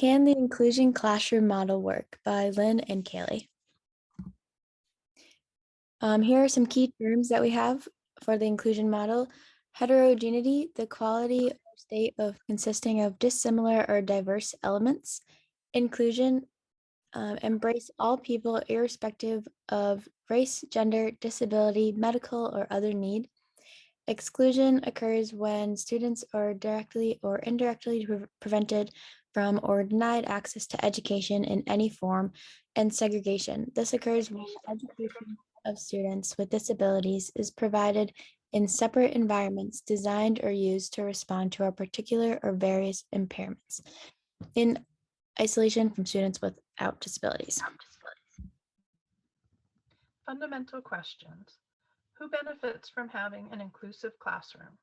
Can the Inclusion Classroom Model Work by Lynn and Kaylee. Here are some key terms that we have for the inclusion model. Heterogeneity, the quality or state of consisting of dissimilar or diverse elements. Inclusion, embrace all people irrespective of race, gender, disability, medical, or other need. Exclusion occurs when students are directly or indirectly prevented from or denied access to education in any form, and segregation. This occurs when education of students with disabilities is provided in separate environments designed or used to respond to a particular or various impairments in isolation from students without disabilities. Fundamental questions. Who benefits from having an inclusive classroom?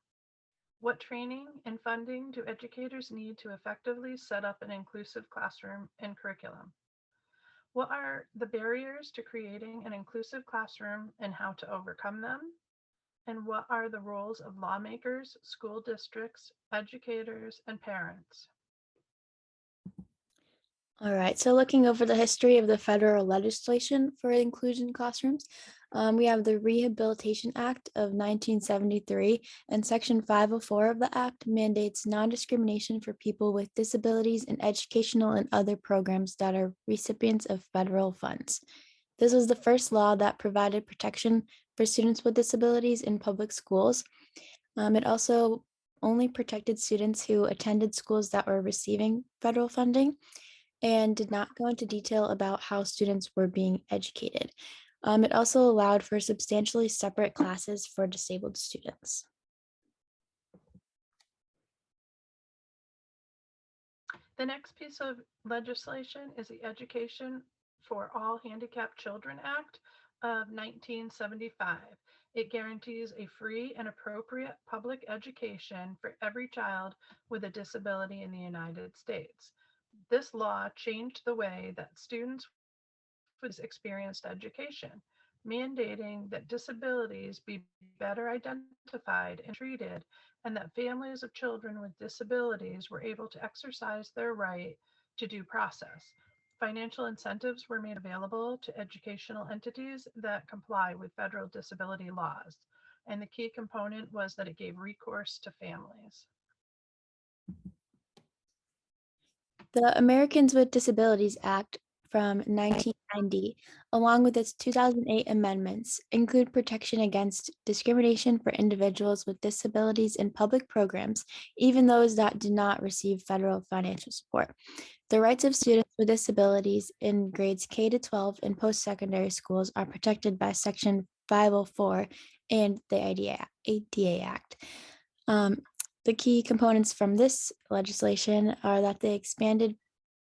What training and funding do educators need to effectively set up an inclusive classroom and curriculum? What are the barriers to creating an inclusive classroom and how to overcome them? And what are the roles of lawmakers, school districts, educators, and parents? All right, so looking over the history of the federal legislation for inclusion classrooms, we have the Rehabilitation Act of 1973, and Section 504 of the Act mandates non-discrimination for people with disabilities in educational and other programs that are recipients of federal funds. This was the first law that provided protection for students with disabilities in public schools. It also only protected students who attended schools that were receiving federal funding and did not go into detail about how students were being educated. It also allowed for substantially separate classes for disabled students. The next piece of legislation is the Education for All Handicapped Children Act of 1975. It guarantees a free and appropriate public education for every child with a disability in the United States. This law changed the way that students with experienced education, mandating that disabilities be better identified and treated, and that families of children with disabilities were able to exercise their right to due process. Financial incentives were made available to educational entities that comply with federal disability laws. And the key component was that it gave recourse to families. The Americans with Disabilities Act from 1990, along with its 2008 amendments, include protection against discrimination for individuals with disabilities in public programs, even those that do not receive federal financial support. The rights of students with disabilities in grades K to 12 in post-secondary schools are protected by Section 504 and the ADA Act. The key components from this legislation are that they expanded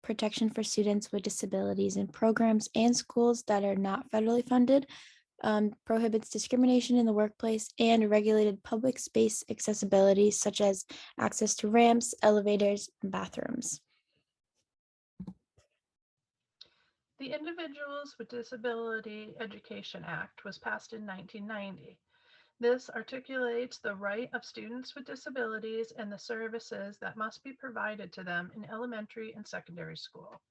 protection for students with disabilities in programs and schools that are not federally funded, prohibits discrimination in the workplace, and regulated public space accessibility, such as access to ramps, elevators, and bathrooms. The Individuals with Disability Education Act was passed in 1990. This articulates the right of students with disabilities and the services that must be provided to them in elementary and secondary school.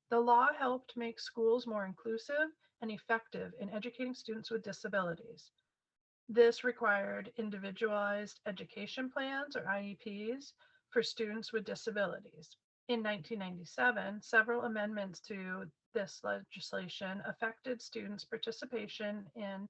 The law helped make schools more inclusive and effective in educating students with disabilities. This required individualized education plans or IEPs for students with disabilities. In 1997, several amendments to this legislation affected students' participation in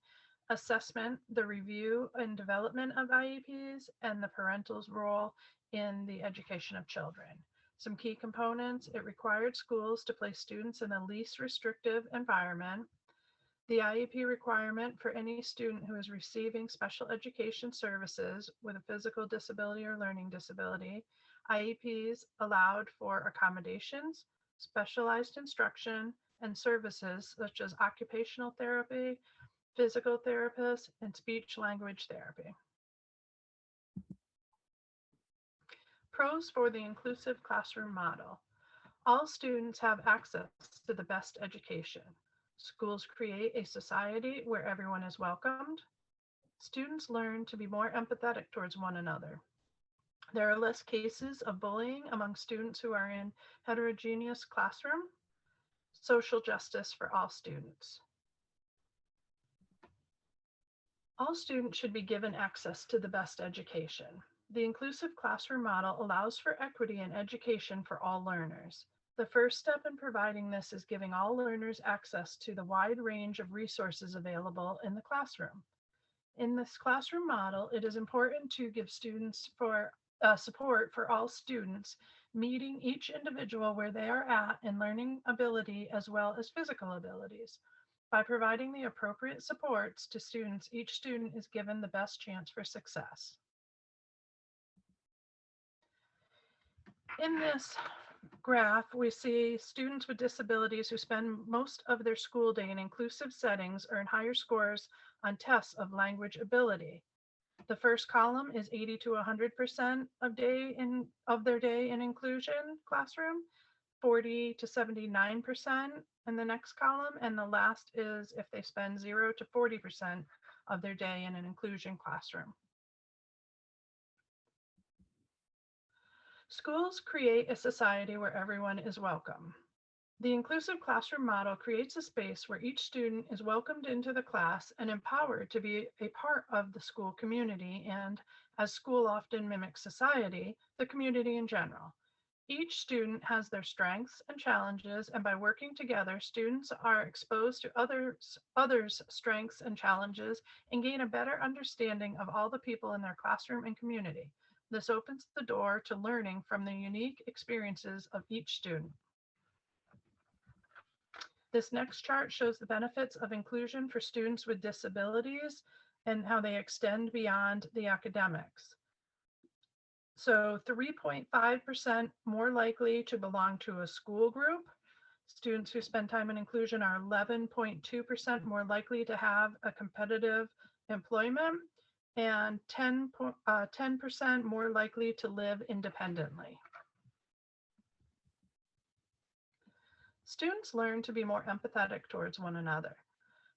assessment, the review and development of IEPs, and the parental's role in the education of children. Some key components: it required schools to place students in the least restrictive environment. The IEP requirement for any student who is receiving special education services with a physical disability or learning disability. IEPs allowed for accommodations, specialized instruction, and services such as occupational therapy, physical therapists, and speech language therapy. Pros for the inclusive classroom model. All students have access to the best education. Schools create a society where everyone is welcomed. Students learn to be more empathetic towards one another. There are less cases of bullying among students who are in heterogeneous classroom. Social justice for all students. All students should be given access to the best education. The inclusive classroom model allows for equity in education for all learners. The first step in providing this is giving all learners access to the wide range of resources available in the classroom. In this classroom model, it is important to give students support for all students, meeting each individual where they are at in learning ability as well as physical abilities. By providing the appropriate supports to students, each student is given the best chance for success. In this graph, we see students with disabilities who spend most of their school day in inclusive settings earn higher scores on tests of language ability. The first column is 80 to 100% of their day in inclusion classroom, 40 to 79% in the next column, and the last is if they spend 0 to 40% of their day in an inclusion classroom. Schools create a society where everyone is welcome. The inclusive classroom model creates a space where each student is welcomed into the class and empowered to be a part of the school community and, as school often mimics society, the community in general. Each student has their strengths and challenges, and by working together, students are exposed to others' strengths and challenges and gain a better understanding of all the people in their classroom and community. This opens the door to learning from the unique experiences of each student. This next chart shows the benefits of inclusion for students with disabilities and how they extend beyond the academics. So 3.5% more likely to belong to a school group. Students who spend time in inclusion are 11.2% more likely to have a competitive employment and 10% more likely to live independently. Students learn to be more empathetic towards one another.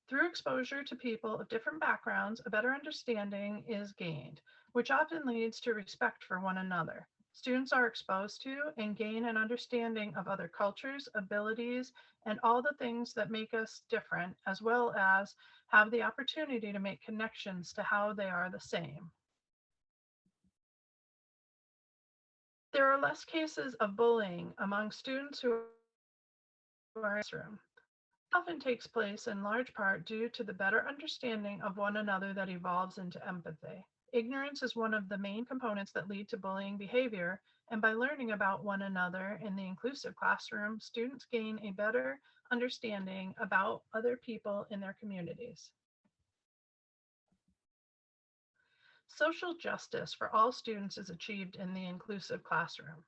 Through exposure to people of different backgrounds, a better understanding is gained, which often leads to respect for one another. Students are exposed to and gain an understanding of other cultures, abilities, and all the things that make us different, as well as have the opportunity to make connections to how they are the same. There are less cases of bullying among students who are in the classroom. Often takes place in large part due to the better understanding of one another that evolves into empathy. Ignorance is one of the main components that lead to bullying behavior, and by learning about one another in the inclusive classroom, students gain a better understanding about other people in their communities. Social justice for all students is achieved in the inclusive classroom.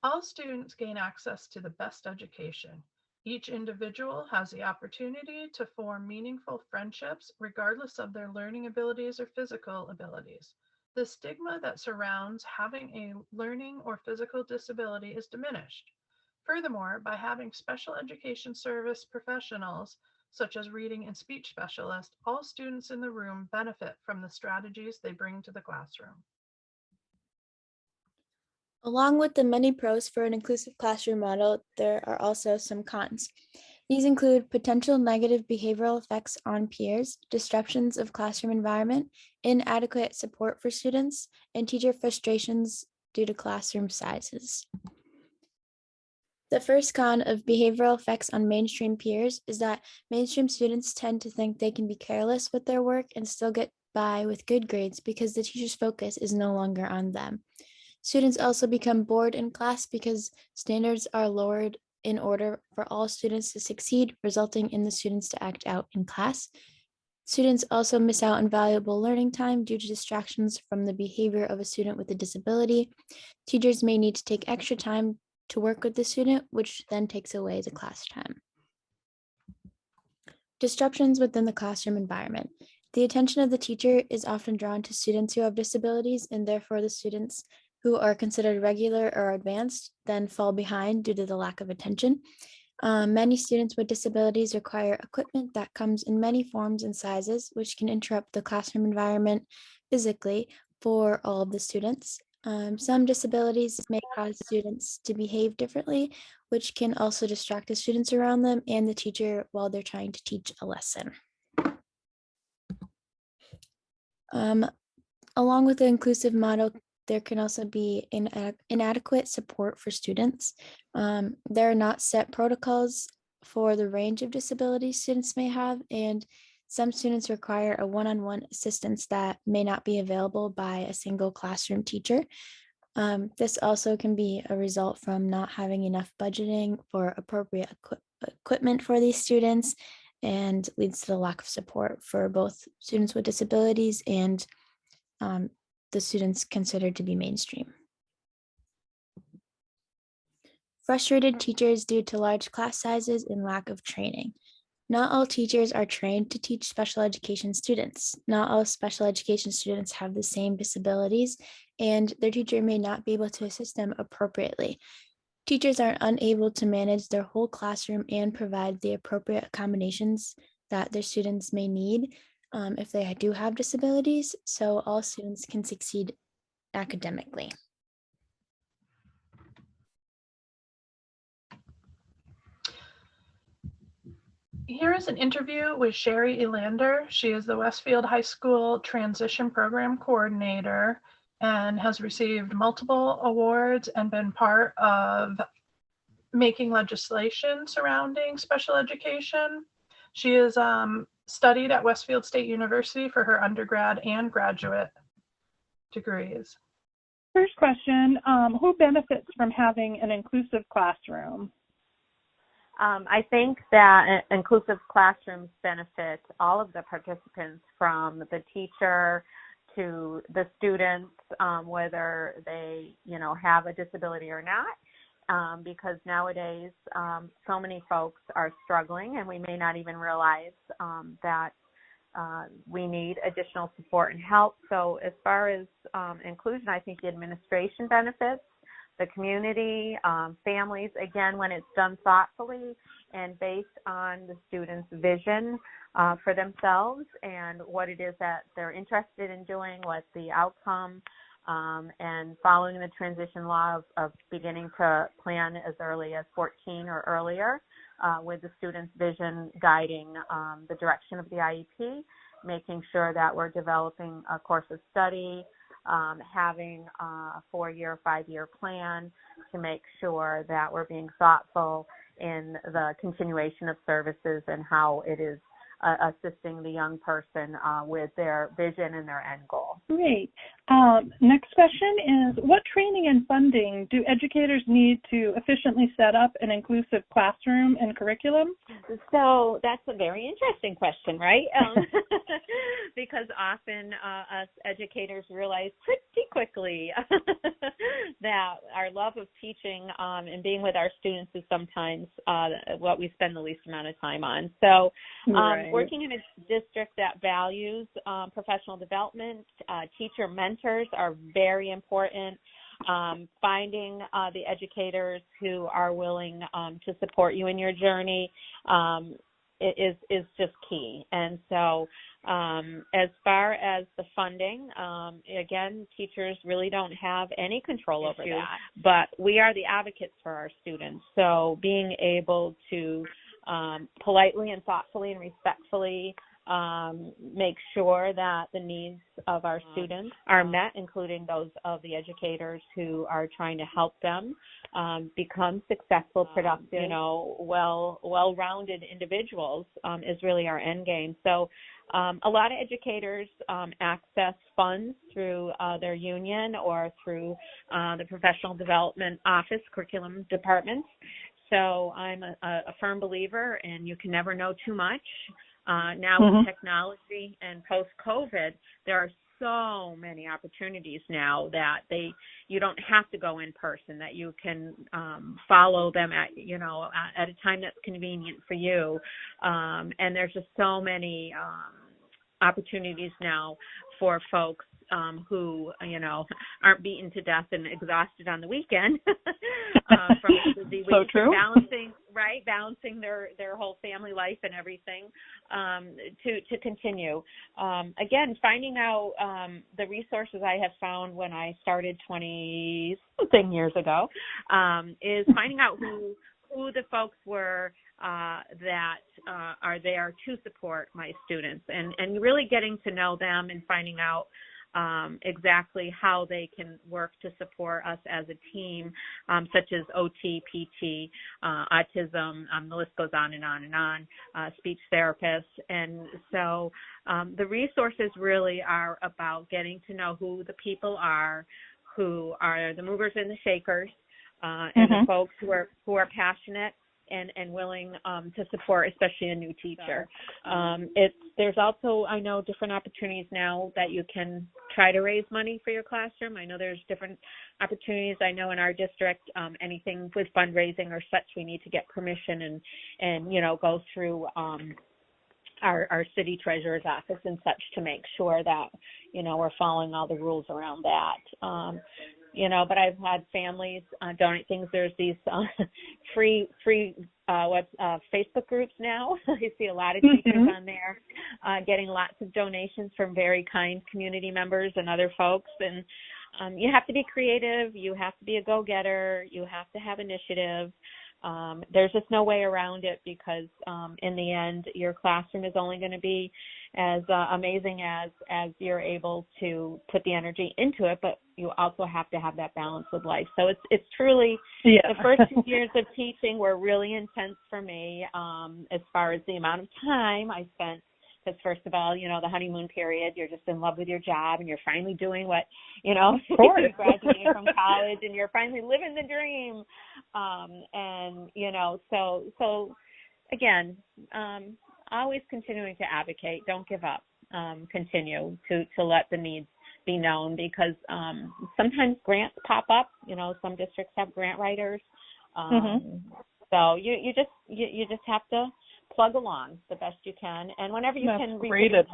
All students gain access to the best education. Each individual has the opportunity to form meaningful friendships regardless of their learning abilities or physical abilities. The stigma that surrounds having a learning or physical disability is diminished. Furthermore, by having special education service professionals, such as reading and speech specialists, all students in the room benefit from the strategies they bring to the classroom. Along with the many pros for an inclusive classroom model, there are also some cons. These include potential negative behavioral effects on peers, disruptions of classroom environment, inadequate support for students, and teacher frustrations due to classroom sizes. The first con of behavioral effects on mainstream peers is that mainstream students tend to think they can be careless with their work and still get by with good grades because the teacher's focus is no longer on them. Students also become bored in class because standards are lowered in order for all students to succeed, resulting in the students to act out in class. Students also miss out on valuable learning time due to distractions from the behavior of a student with a disability. Teachers may need to take extra time to work with the student, which then takes away the class time. Disruptions within the classroom environment. The attention of the teacher is often drawn to students who have disabilities, and therefore the students who are considered regular or advanced then fall behind due to the lack of attention. Many students with disabilities require equipment that comes in many forms and sizes, which can interrupt the classroom environment physically for all of the students. Some disabilities may cause students to behave differently, which can also distract the students around them and the teacher while they're trying to teach a lesson. Um, Along with the inclusive model, there can also be inadequate support for students. There are not set protocols for the range of disabilities students may have, and some students require a one-on-one assistance that may not be available by a single classroom teacher. This also can be a result from not having enough budgeting for appropriate equipment for these students and leads to the lack of support for both students with disabilities and the students considered to be mainstream. Frustrated teachers due to large class sizes and lack of training. Not all teachers are trained to teach special education students. Not all special education students have the same disabilities, and their teacher may not be able to assist them appropriately. Teachers are unable to manage their whole classroom and provide the appropriate accommodations that their students may need if they do have disabilities, so all students can succeed academically. Here is an interview with Sherry Elander. She is the Westfield High School Transition Program Coordinator and has received multiple awards and been part of making legislation surrounding special education. She has studied at Westfield State University for her undergrad and graduate degrees. First question, who benefits from having an inclusive classroom? I think that inclusive classrooms benefit all of the participants, from the teacher to the students, whether they, have a disability or not, because nowadays so many folks are struggling, and we may not even realize that we need additional support and help. So as far as inclusion, I think the administration benefits, the community, families, again, when it's done thoughtfully and based on the student's vision for themselves and what it is that they're interested in doing, what the outcome, and following the transition law of beginning to plan as early as 14 or earlier, with the student's vision guiding the direction of the IEP, making sure that we're developing a course of study, having a 4-year, 5-year plan to make sure that we're being thoughtful in the continuation of services and how it is assisting the young person with their vision and their end goal. Great. Next question is, what training and funding do educators need to efficiently set up an inclusive classroom and curriculum? So that's a very interesting question, right? Because often us educators realize pretty quickly that our love of teaching and being with our students is sometimes what we spend the least amount of time on. So working in a district that values professional development, teacher mentors are very important. Finding the educators who are willing to support you in your journey is just key. And so as far as the funding, again, teachers really don't have any control over that, but we are the advocates for our students. So being able to politely and thoughtfully and respectfully make sure that the needs of our students are met, including those of the educators who are trying to help them become successful, productive, well-rounded individuals is really our end game. So a lot of educators access funds through their union or through the professional development office, curriculum departments. So I'm a firm believer, and you can never know too much. Now with technology and post-COVID, there are so many opportunities now that you don't have to go in person, that you can follow them at a time that's convenient for you. And there's just so many opportunities now for folks who, aren't beaten to death and exhausted on the weekend from the busy week. So true. right, balancing their whole family life and everything, to continue. Again, finding out the resources I have found when I started 20-something years ago, is finding out who the folks were that are there to support my students, and really getting to know them and finding out exactly how they can work to support us as a team, such as OT, PT, autism, the list goes on and on and on, speech therapists. And so the resources really are about getting to know who the people are, who are the movers and the shakers, and the folks who are passionate and willing to support, especially a new teacher. There's also, I know, different opportunities now that you can try to raise money for your classroom. I know there's different opportunities. I know in our district, anything with fundraising or such, we need to get permission and go through our city treasurer's office and such to make sure that, we're following all the rules around that. But I've had families donate things. There's these free Facebook groups now. I see a lot of teachers on there getting lots of donations from very kind community members and other folks. And you have to be creative. You have to be a go-getter. You have to have initiative. There's just no way around it, because in the end, your classroom is only going to be as amazing as you're able to put the energy into it, but you also have to have that balance with life. So it's truly, the first 2 years of teaching were really intense for me, as far as the amount of time I spent. Because first of all, the honeymoon period, you're just in love with your job and you're finally doing what, you graduating from college and you're finally living the dream. So again, always continuing to advocate. Don't give up. Continue to let the needs be known, because sometimes grants pop up. Some districts have grant writers. So you just have to plug along the best you can, and whenever you can reproduce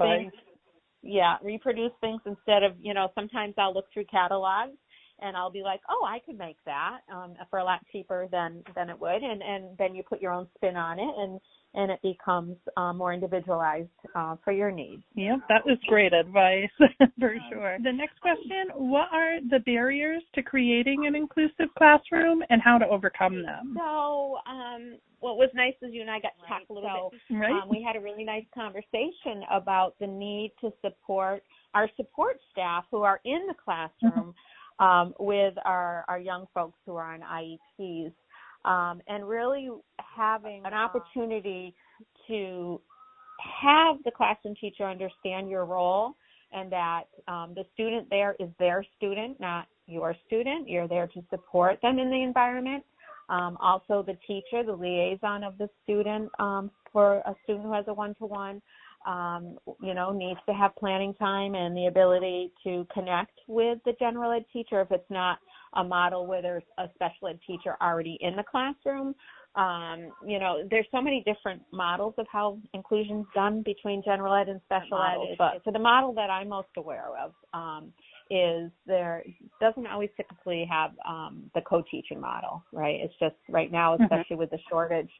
things instead of, sometimes I'll look through catalogs and I'll be like, oh, I could make that for a lot cheaper than it would, and then you put your own spin on it, and it becomes more individualized for your needs. Yep, that was great advice for sure. The next question, what are the barriers to creating an inclusive classroom and how to overcome them? So what was nice is you and I got to talk a little bit. We had a really nice conversation about the need to support our support staff who are in the classroom with our young folks who are on IEPs. And really having an opportunity to have the classroom teacher understand your role, and that the student there is their student, not your student. You're there to support them in the environment. Also, the teacher, the liaison of the student, for a student who has a one-to-one, needs to have planning time and the ability to connect with the general ed teacher if it's not a model where there's a special ed teacher already in the classroom. There's so many different models of how inclusion's done between general ed and special ed. But so the model that I'm most aware of is there doesn't always typically have the co-teaching model, right? It's just right now, especially with the shortage,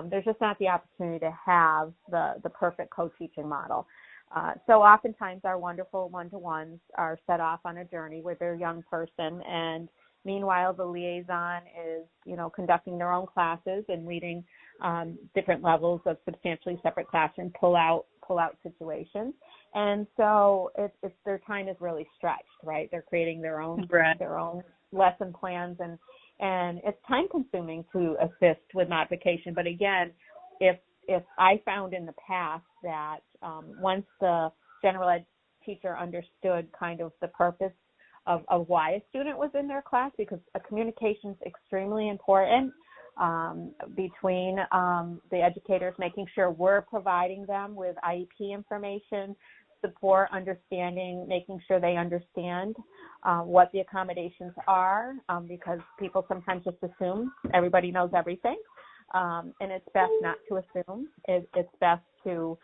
there's just not the opportunity to have the perfect co-teaching model. So oftentimes our wonderful one-to-ones are set off on a journey with their young person, and meanwhile the liaison is, conducting their own classes and leading different levels of substantially separate classroom pull-out situations. And so it's their time is really stretched, right? They're creating their own lesson plans, and it's time consuming to assist with modification. But again, if I found in the past that once the general ed teacher understood kind of the purpose of why a student was in their class, because communication is extremely important between the educators, making sure we're providing them with IEP information, support, understanding, making sure they understand what the accommodations are, because people sometimes just assume everybody knows everything. And it's best not to assume. It's best to,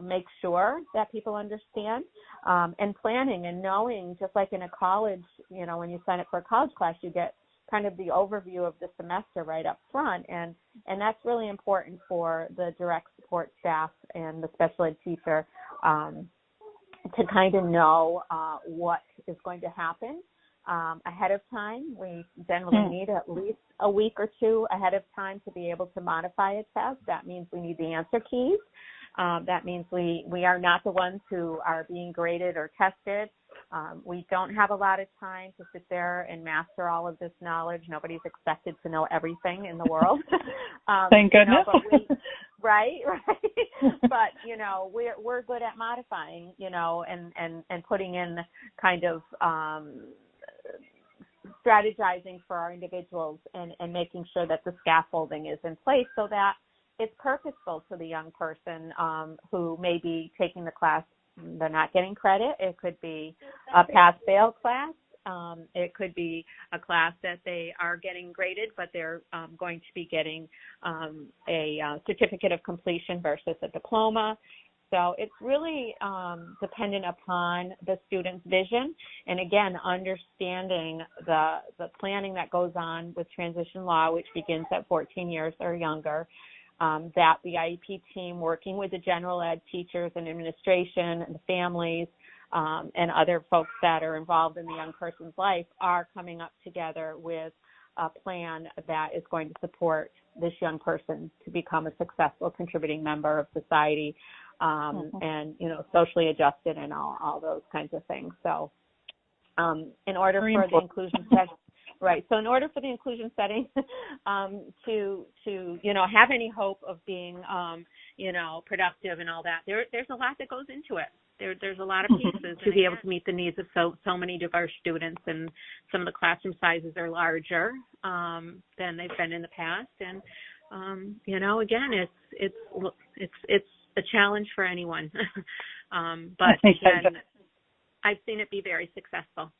make sure that people understand, and planning and knowing, just like in a college, when you sign up for a college class, you get kind of the overview of the semester right up front. And that's really important for the direct support staff and the special ed teacher to kind of know what is going to happen ahead of time. We generally need at least a week or two ahead of time to be able to modify a test. That means we need the answer keys. That means we are not the ones who are being graded or tested. We don't have a lot of time to sit there and master all of this knowledge. Nobody's expected to know everything in the world. Thank goodness. Right. But, we're good at modifying, and putting in kind of strategizing for our individuals and making sure that the scaffolding is in place so that it's purposeful to the young person who may be taking the class. They're not getting credit. It could be a pass-fail class. It could be a class that they are getting graded, but they're going to be getting a certificate of completion versus a diploma. So it's really dependent upon the student's vision. And again, understanding the planning that goes on with transition law, which begins at 14 years or younger, that the IEP team working with the general ed teachers and administration and the families and other folks that are involved in the young person's life are coming up together with a plan that is going to support this young person to become a successful contributing member of society and, socially adjusted and all those kinds of things. So in order for the inclusion setting, right. So in order for the inclusion setting to have any hope of being, productive and all that, there's a lot that goes into it. There's a lot of pieces to be able to meet the needs of so many diverse students, and some of the classroom sizes are larger than they've been in the past. And again, it's a challenge for anyone. But again, I've seen it be very successful.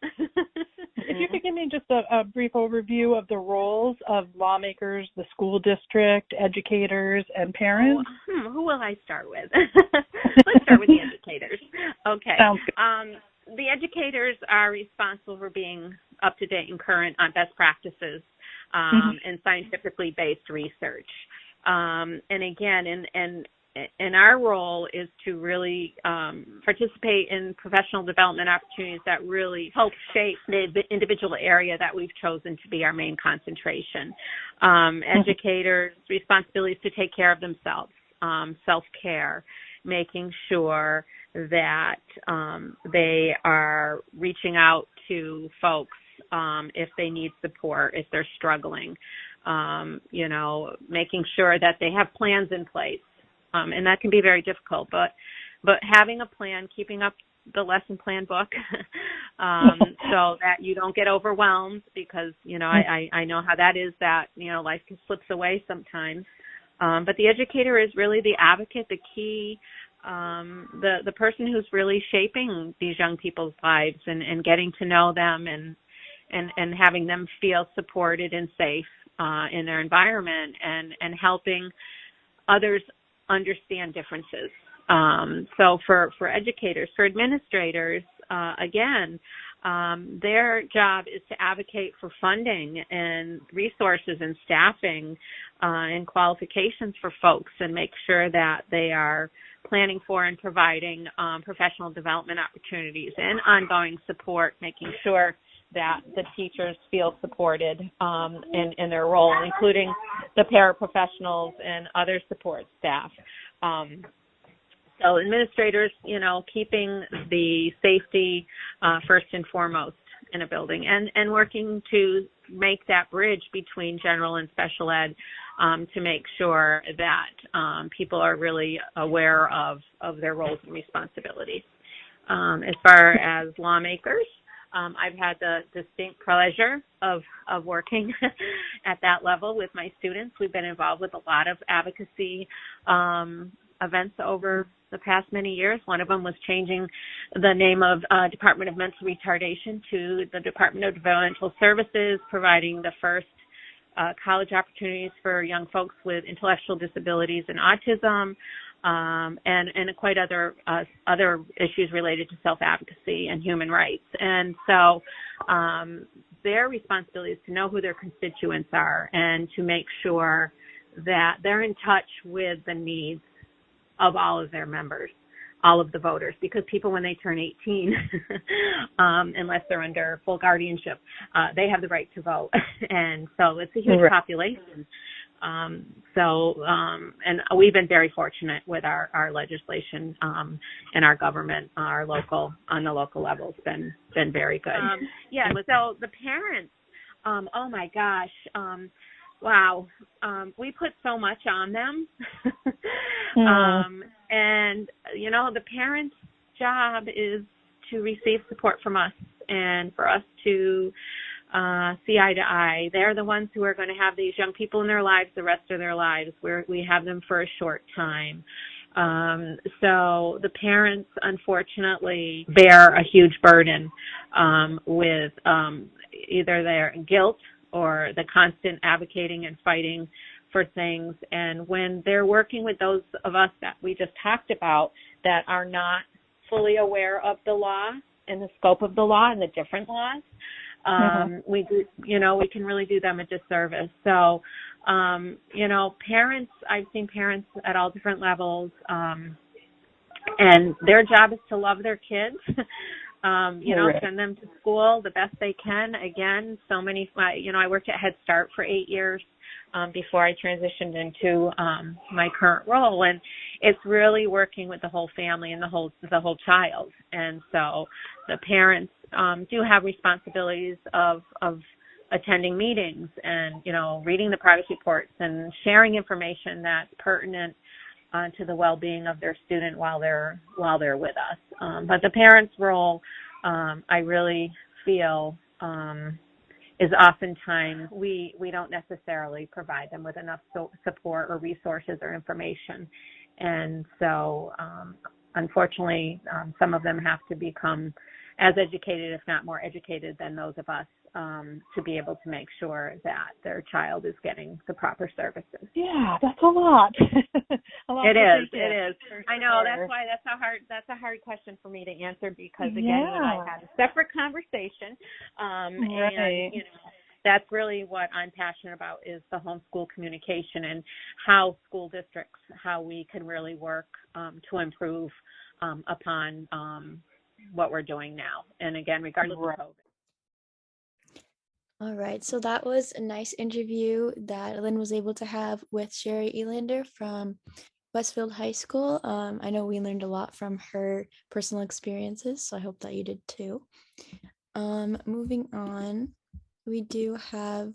If you could give me just a brief overview of the roles of lawmakers, the school district, educators, and parents. Who will I start with? Let's start with the educators. Okay. Sounds good. The educators are responsible for being up to date and current on best practices and scientifically based research. And again, and our role is to really participate in professional development opportunities that really help shape the individual area that we've chosen to be our main concentration. Educators' responsibility is to take care of themselves, self-care, making sure that they are reaching out to folks if they need support, if they're struggling, making sure that they have plans in place. And that can be very difficult, but having a plan, keeping up the lesson plan book so that you don't get overwhelmed because, I know how that is, that, life slips away sometimes. But the educator is really the advocate, the key, the person who's really shaping these young people's lives and getting to know them and having them feel supported and safe in their environment and helping others understand differences. So for educators, for administrators, again, their job is to advocate for funding and resources and staffing and qualifications for folks and make sure that they are planning for and providing professional development opportunities and ongoing support, making sure that the teachers feel supported in their role, including the paraprofessionals and other support staff. So administrators, keeping the safety first and foremost in a building and working to make that bridge between general and special ed to make sure that people are really aware of their roles and responsibilities. As far as lawmakers, I've had the distinct pleasure of working at that level with my students. We've been involved with a lot of advocacy events over the past many years. One of them was changing the name of Department of Mental Retardation to the Department of Developmental Services, providing the first college opportunities for young folks with intellectual disabilities and autism, and quite other issues related to self-advocacy and human rights. And so their responsibility is to know who their constituents are and to make sure that they're in touch with the needs of all of their members, all of the voters, because people, when they turn 18, unless they're under full guardianship, they have the right to vote. And so it's a huge population. And we've been very fortunate with our legislation and our government, on the local level. It's been very good. So the parents, oh my gosh, wow, we put so much on them. And, you know, the parents' job is to receive support from us and for us to see eye to eye. They're the ones who are going to have these young people in their lives the rest of their lives, where we have them for a short time. So the parents, unfortunately, bear a huge burden with either their guilt or the constant advocating and fighting for things. And when they're working with those of us that we just talked about that are not fully aware of the law and the scope of the law and the different laws, we can really do them a disservice. So, parents, I've seen parents at all different levels, and their job is to love their kids. Send them to school the best they can. Again, I worked at Head Start for 8 years before I transitioned into my current role, and it's really working with the whole family and the whole child. And so the parents do have responsibilities of attending meetings and, reading the progress reports and sharing information that's pertinent to the well-being of their student while they're with us. But the parents' role, I really feel, is oftentimes we don't necessarily provide them with enough support or resources or information. And so, unfortunately, some of them have to become as educated, if not more educated, than those of us to be able to make sure that their child is getting the proper services. Yeah, that's a lot. It is. I know. That's why that's a hard question for me to answer, because again, I had a separate conversation, and that's really what I'm passionate about, is the homeschool communication and how school districts, how we can really work to improve upon what we're doing now. And again, regardless of COVID. All right, so that was a nice interview that Lynn was able to have with Sherry Elander from Westfield High School. I know we learned a lot from her personal experiences, so I hope that you did too. Moving on, we do have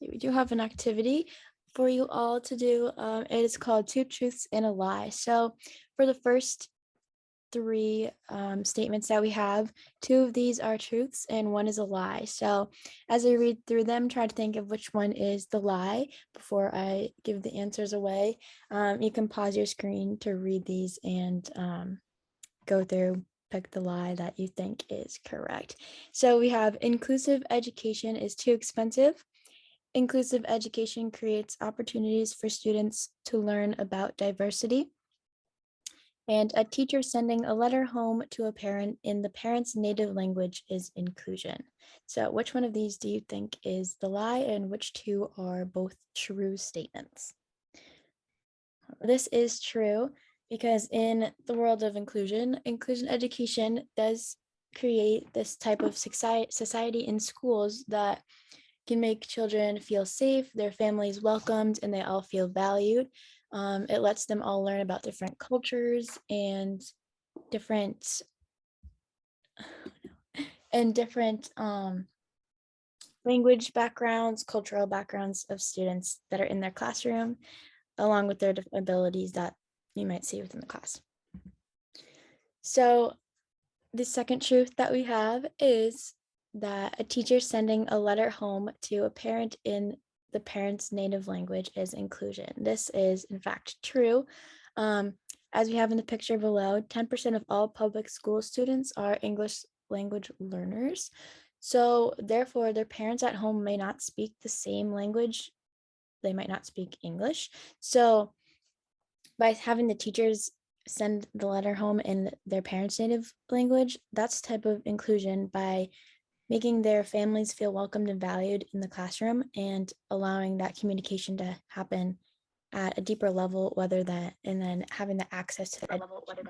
an activity for you all to do. It is called Two Truths and a Lie. So for the first 3 statements that we have, 2 of these are truths and 1 is a lie. So as I read through them, try to think of which one is the lie before I give the answers away. You can pause your screen to read these and go through, pick the lie that you think is correct. So we have: inclusive education is too expensive. Inclusive education creates opportunities for students to learn about diversity. And a teacher sending a letter home to a parent in the parent's native language is inclusion. So which one of these do you think is the lie, and which 2 are both true statements? This is true, because in the world of inclusion education does create this type of society in schools that can make children feel safe, their families welcomed, and they all feel valued. It lets them all learn about different cultures and different language backgrounds, cultural backgrounds of students that are in their classroom, along with their different abilities that you might see within the class. So the second truth that we have is that a teacher sending a letter home to a parent in the parent's native language is inclusion. This is in fact true. As we have in the picture below, 10% of all public school students are English language learners. So therefore, their parents at home may not speak the same language. They might not speak English. So by having the teachers send the letter home in their parents' native language, that's type of inclusion by making their families feel welcomed and valued in the classroom, and allowing that communication to happen at a deeper level, and then having the access to the education.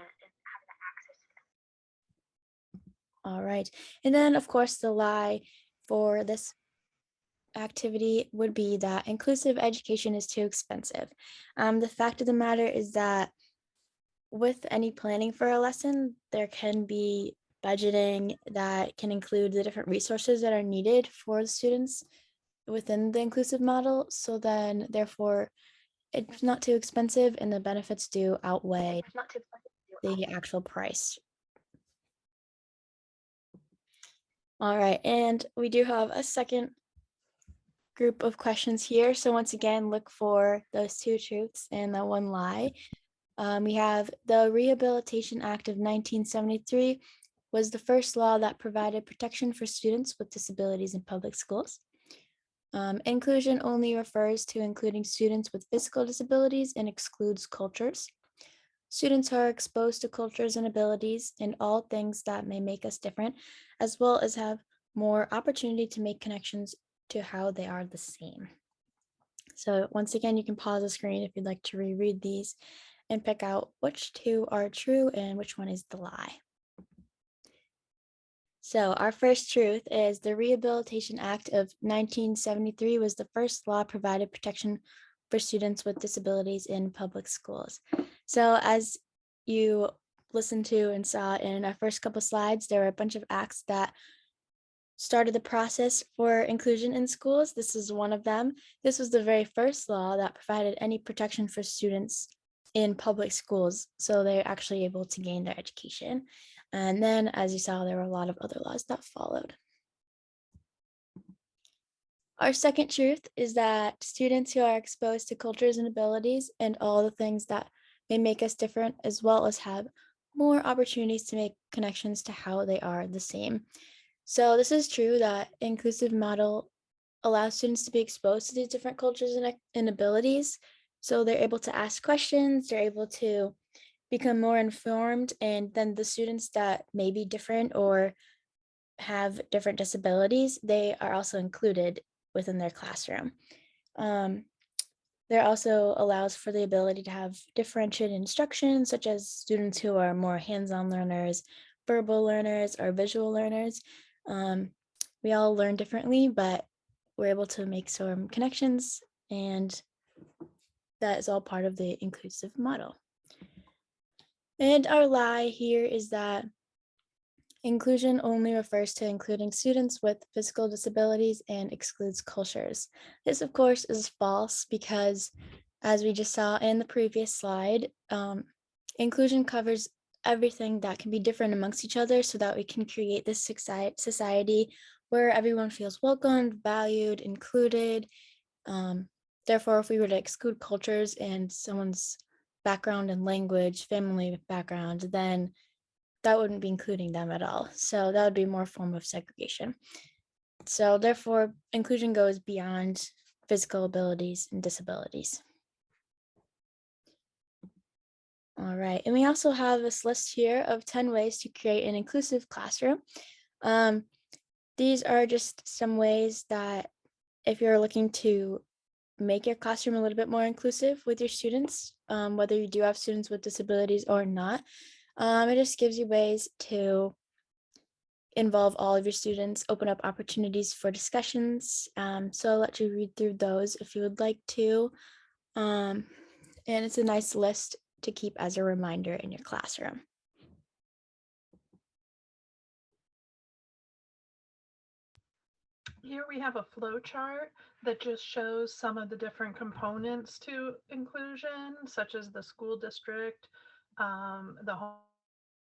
All right. And then, of course, the lie for this activity would be that inclusive education is too expensive. The fact of the matter is that with any planning for a lesson, there can be budgeting that can include the different resources that are needed for the students within the inclusive model. So then, therefore, it's not too expensive and the benefits do outweigh the actual price. All right, and we do have a second group of questions here. So once again, look for those two truths and the one lie. We have the Rehabilitation Act of 1973 was the first law that provided protection for students with disabilities in public schools. Inclusion only refers to including students with physical disabilities and excludes cultures. Students are exposed to cultures and abilities and all things that may make us different, as well as have more opportunity to make connections to how they are the same. So once again, you can pause the screen if you'd like to reread these and pick out which two are true and which one is the lie. So our first truth is the Rehabilitation Act of 1973 was the first law provided protection for students with disabilities in public schools. So as you listened to and saw in our first couple slides, there were a bunch of acts that started the process for inclusion in schools. This is one of them. This was the very first law that provided any protection for students in public schools, so they're actually able to gain their education. And then, as you saw, there were a lot of other laws that followed. Our second truth is that students who are exposed to cultures and abilities and all the things that may make us different, as well as have more opportunities to make connections to how they are the same. So this is true that inclusive model allows students to be exposed to these different cultures and abilities. So they're able to ask questions, they're able to become more informed, and then the students that may be different or have different disabilities, they are also included within their classroom. There also allows for the ability to have differentiated instruction, such as students who are more hands-on learners, verbal learners, or visual learners. We all learn differently, but we're able to make some connections, and that is all part of the inclusive model. And our lie here is that inclusion only refers to including students with physical disabilities and excludes cultures. This, of course, is false because, as we just saw in the previous slide, inclusion covers everything that can be different amongst each other so that we can create this society where everyone feels welcomed, valued, included. Therefore, if we were to exclude cultures and someone's background and language, family background, then that wouldn't be including them at all. So that would be more form of segregation. So therefore, inclusion goes beyond physical abilities and disabilities. All right, and we also have this list here of 10 ways to create an inclusive classroom. These are just some ways that if you're looking to make your classroom a little bit more inclusive with your students, whether you do have students with disabilities or not, it just gives you ways to involve all of your students, open up opportunities for discussions. So I'll let you read through those if you would like to. And it's a nice list to keep as a reminder in your classroom. Here we have a flow chart that just shows some of the different components to inclusion, such as the school district, the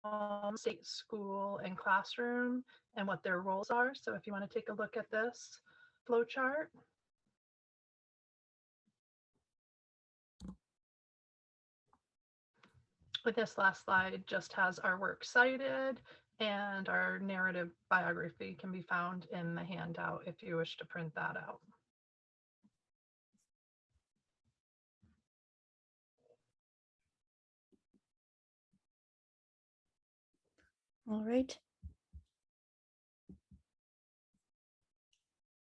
home, state, school, and classroom, and what their roles are. So if you want to take a look at this flow chart. With this last slide just has our work cited, and our narrative biography can be found in the handout if you wish to print that out. All right.